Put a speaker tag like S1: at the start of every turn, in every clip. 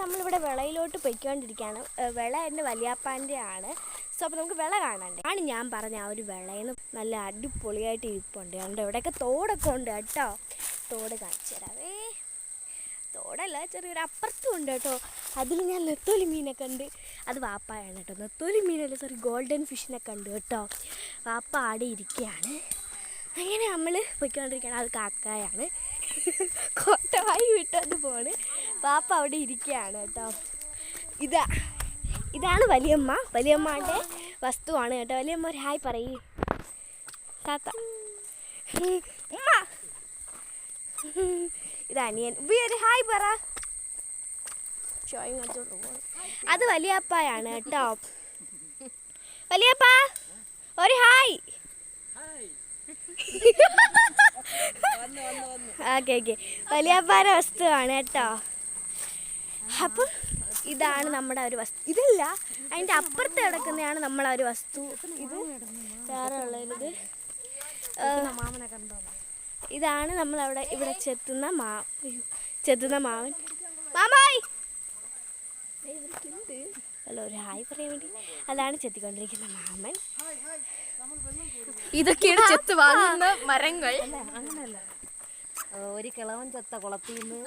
S1: നമ്മളിവിടെ വിളയിലോട്ട് പൊയ്ക്കൊണ്ടിരിക്കുകയാണ്. വിള എൻ്റെ വലിയാപ്പാൻ്റെ ആണ്. സോ അപ്പോൾ നമുക്ക് വിള കാണണ്ടേ. ആണ് ഞാൻ പറഞ്ഞ ആ ഒരു വിളയെന്ന് നല്ല അടിപൊളിയായിട്ട് ഇരിപ്പുണ്ട്. കണ്ടോ ഇവിടെയൊക്കെ തോടൊക്കെ ഉണ്ട് കേട്ടോ. തോട് കാണിച്ചു തരാവേ. തോടല്ല, ചെറിയൊരു അപ്പുറത്തും ഉണ്ട് കേട്ടോ. അതിൽ ഞാൻ നെത്തോലി മീനൊക്കെ ഉണ്ട്. അത് വാപ്പായാണ് കേട്ടോ. നെത്തോലി മീനല്ല, സോറി, ഗോൾഡൻ ഫിഷിനൊക്കെ ഉണ്ട് കേട്ടോ. വാപ്പ ആടെ ഇരിക്കുകയാണ്. അങ്ങനെ നമ്മൾ പൊയ്ക്കൊണ്ടിരിക്കുകയാണ്. അത് കാക്കയാണ്, കോട്ടവായി വിട്ടത് പോണ്. വാപ്പ അവിടെ ഇരിക്കുകയാണ് കേട്ടോ. ഇതാണ് വലിയമ്മ. വലിയമ്മയുടെ വസ്തുവാണ് കേട്ടോ. വലിയമ്മ ഒരു ഹായ് പറയൂ താത്ത. ഉമ്മ ഇത് അനിയൻ. ഒരു ഹായ് പറ. അത് വലിയപ്പായാണ് കേട്ടോ. വലിയപ്പ ഒരു ഹായ്. ഓക്കെ വലിയപ്പാൻ്റെ വസ്തുവാണ് കേട്ടോ. അപ്പം ഇതാണ് നമ്മുടെ ഒരു വസ്തു. ഇതല്ല, അതിൻ്റെ അപ്പുറത്ത് കിടക്കുന്നതാണ് നമ്മളെ ഒരു വസ്തു. ഇത് വേറെ ഉള്ളത്. ഇതാണ് നമ്മളവിടെ ഇവിടെ ചെത്തുന്ന മാവൻ. മാമായി അല്ല, ഒരു ഹായ് പറയാൻ വേണ്ടി. അതാണ് ചെത്തിക്കൊണ്ടിരിക്കുന്ന മാമൻ.
S2: ഇതൊക്കെയാണ് ചെത്ത് വാങ്ങുന്ന മരങ്ങൾ.
S3: അങ്ങനല്ല, ഒരു കിളവൻ ചെത്ത കുളത്തിന്ന്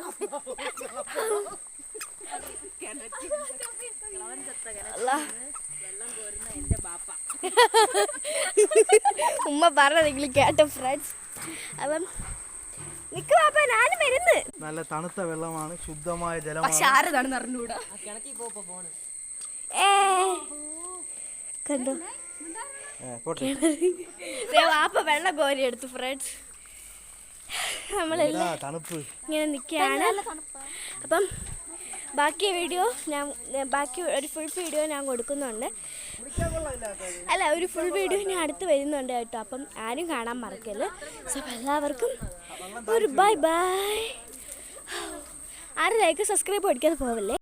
S1: ഉമ്മ പറഞ്ഞതെങ്കിലും കേട്ടോ ഫ്രണ്ട്സ്. അപ്പം നിക്ക് പാപ്പ, ഞാനും വരുന്നു.
S4: നല്ല തണുത്ത വെള്ളമാണ്, ശുദ്ധമായ ജലമാണ്.
S2: പക്ഷെ ആരതാണെന്ന് അറിഞ്ഞൂടാ.
S1: കണ്ടോ വാപ്പ വെള്ളം കോരി എടുത്തു ഫ്രണ്ട്സ്. നമ്മളെല്ലാം
S4: തണുപ്പ്
S1: ഇങ്ങനെ നിൽക്കുകയാണ്. അപ്പം ബാക്കി ഒരു ഫുൾ വീഡിയോ ഞാൻ കൊടുക്കുന്നുണ്ട്. അല്ല, ഒരു ഫുൾ വീഡിയോ ഞാൻ അടുത്ത് വരുന്നുണ്ട് കേട്ടോ. അപ്പം ആരും കാണാൻ മറക്കല്ല്. സോ എല്ലാവർക്കും ഒരു ബൈ. ആരും ലൈക്ക് സബ്സ്ക്രൈബ് അടിക്കാതെ പോവല്ലേ.